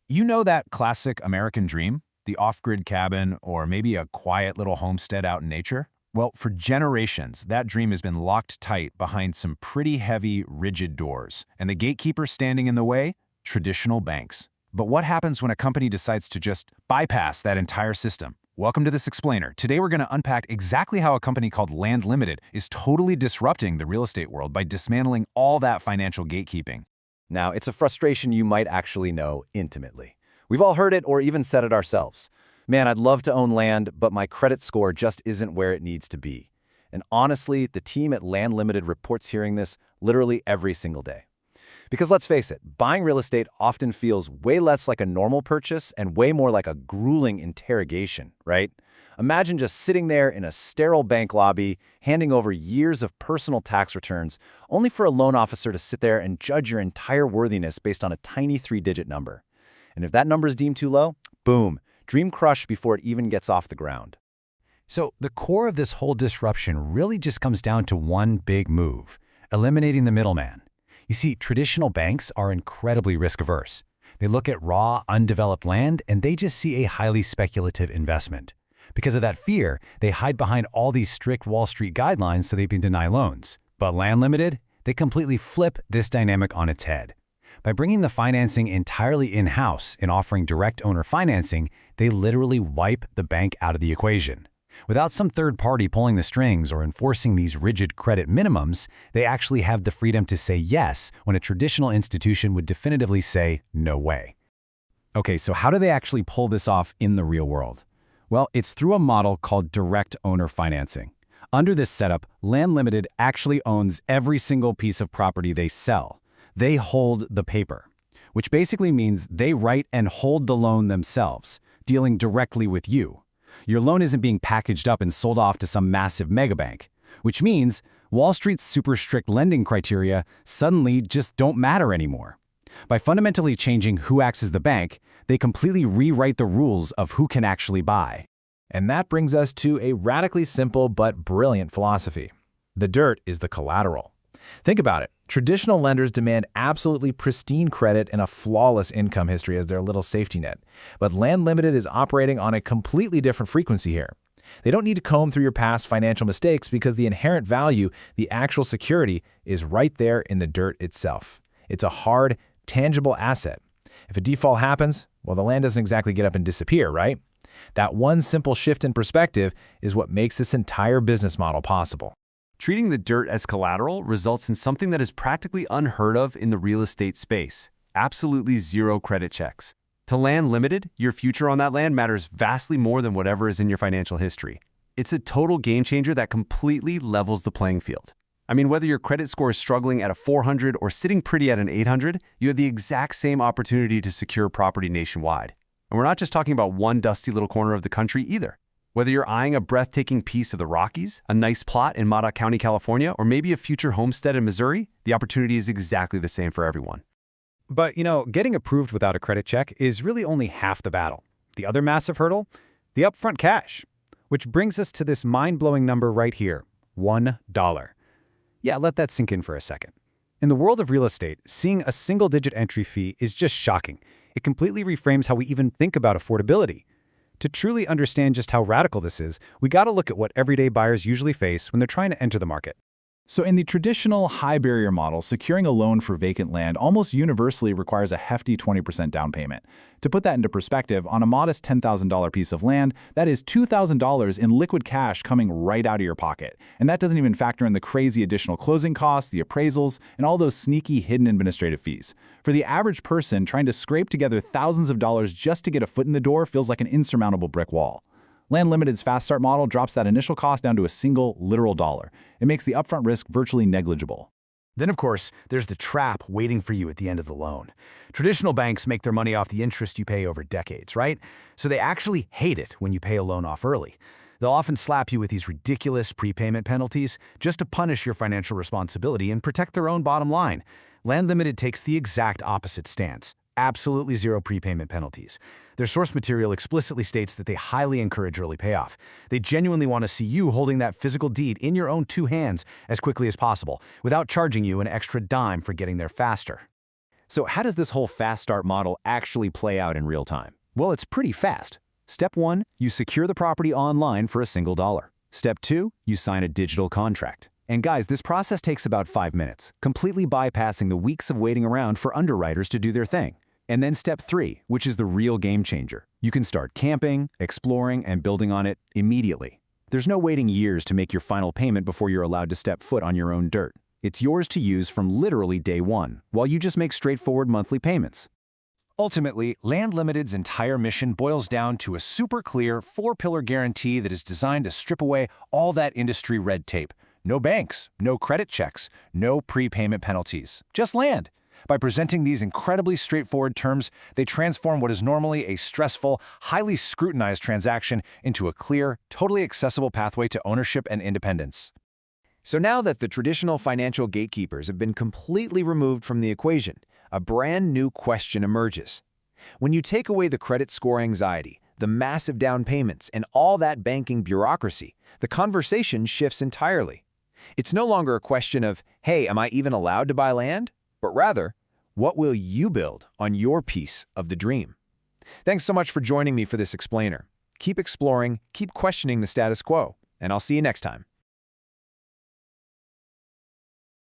You know that classic American dream? The off-grid cabin or maybe a quiet little homestead out in nature? Well, for generations, that dream has been locked tight behind some pretty heavy, rigid doors. And the gatekeeper standing in the way? Traditional banks. But what happens when a company decides to just bypass that entire system? Welcome to This Explainer. Today we're going to unpack exactly how a company called LandLimited is totally disrupting the real estate world by dismantling all that financial gatekeeping. Now, it's a frustration you might actually know intimately. We've all heard it or even said it ourselves. Man, I'd love to own land, but my credit score just isn't where it needs to be. And honestly, the team at LandLimited reports hearing this literally every single day. Because let's face it, buying real estate often feels way less like a normal purchase and way more like a grueling interrogation, right? Imagine just sitting there in a sterile bank lobby, handing over years of personal tax returns, only for a loan officer to sit there and judge your entire worthiness based on a tiny 3-digit number. And if that number is deemed too low, boom, dream crushed before it even gets off the ground. So the core of this whole disruption really just comes down to one big move: eliminating the middleman. You see, traditional banks are incredibly risk-averse. They look at raw, undeveloped land and they just see a highly speculative investment. Because of that fear, they hide behind all these strict Wall Street guidelines so they can deny loans. But LandLimited, they completely flip this dynamic on its head. By bringing the financing entirely in-house and offering direct owner financing, they literally wipe the bank out of the equation. Without some third party pulling the strings or enforcing these rigid credit minimums, they actually have the freedom to say yes when a traditional institution would definitively say no way. Okay, so how do they actually pull this off in the real world? Well, it's through a model called direct owner financing. Under this setup, LandLimited actually owns every single piece of property they sell. They hold the paper, which basically means they write and hold the loan themselves, dealing directly with you. Your loan isn't being packaged up and sold off to some massive megabank, which means Wall Street's super strict lending criteria suddenly just don't matter anymore. By fundamentally changing who acts as the bank, they completely rewrite the rules of who can actually buy. And that brings us to a radically simple but brilliant philosophy. The dirt is the collateral. Think about it. Traditional lenders demand absolutely pristine credit and a flawless income history as their little safety net. But LandLimited is operating on a completely different frequency here. They don't need to comb through your past financial mistakes because the inherent value, the actual security, is right there in the dirt itself. It's a hard, tangible asset. If a default happens, well, the land doesn't exactly get up and disappear, right? That one simple shift in perspective is what makes this entire business model possible. Treating the dirt as collateral results in something that is practically unheard of in the real estate space: absolutely zero credit checks. To LandLimited, your future on that land matters vastly more than whatever is in your financial history. It's a total game changer that completely levels the playing field. I mean, whether your credit score is struggling at a 400 or sitting pretty at an 800, you have the exact same opportunity to secure property nationwide. And we're not just talking about one dusty little corner of the country either. Whether you're eyeing a breathtaking piece of the Rockies, a nice plot in Modoc County, California, or maybe a future homestead in Missouri, the opportunity is exactly the same for everyone. But, getting approved without a credit check is really only half the battle. The other massive hurdle? The upfront cash. Which brings us to this mind-blowing number right here: $1. Yeah, let that sink in for a second. In the world of real estate, seeing a single-digit entry fee is just shocking. It completely reframes how we even think about affordability. To truly understand just how radical this is, we gotta look at what everyday buyers usually face when they're trying to enter the market. So in the traditional high-barrier model, securing a loan for vacant land almost universally requires a hefty 20% down payment. To put that into perspective, on a modest $10,000 piece of land, that is $2,000 in liquid cash coming right out of your pocket. And that doesn't even factor in the crazy additional closing costs, the appraisals, and all those sneaky hidden administrative fees. For the average person, trying to scrape together thousands of dollars just to get a foot in the door feels like an insurmountable brick wall. LandLimited's Fast Start model drops that initial cost down to a single, literal dollar. It makes the upfront risk virtually negligible. Then, of course, there's the trap waiting for you at the end of the loan. Traditional banks make their money off the interest you pay over decades, right? So they actually hate it when you pay a loan off early. They'll often slap you with these ridiculous prepayment penalties just to punish your financial responsibility and protect their own bottom line. LandLimited takes the exact opposite stance. Absolutely zero prepayment penalties. Their source material explicitly states that they highly encourage early payoff. They genuinely want to see you holding that physical deed in your own two hands as quickly as possible, without charging you an extra dime for getting there faster. So how does this whole fast start model actually play out in real time? Well, it's pretty fast. Step 1, you secure the property online for a single dollar. Step 2, you sign a digital contract. And guys, this process takes about 5 minutes, completely bypassing the weeks of waiting around for underwriters to do their thing. And then step 3, which is the real game changer. You can start camping, exploring, and building on it immediately. There's no waiting years to make your final payment before you're allowed to step foot on your own dirt. It's yours to use from literally day one, while you just make straightforward monthly payments. Ultimately, LandLimited's entire mission boils down to a super clear 4-pillar guarantee that is designed to strip away all that industry red tape. No banks, no credit checks, no prepayment penalties, just land. By presenting these incredibly straightforward terms, they transform what is normally a stressful, highly scrutinized transaction into a clear, totally accessible pathway to ownership and independence. So now that the traditional financial gatekeepers have been completely removed from the equation, a brand new question emerges. When you take away the credit score anxiety, the massive down payments, and all that banking bureaucracy, the conversation shifts entirely. It's no longer a question of, hey, am I even allowed to buy land? But rather, what will you build on your piece of the dream? Thanks so much for joining me for this explainer. Keep exploring, keep questioning the status quo, and I'll see you next time.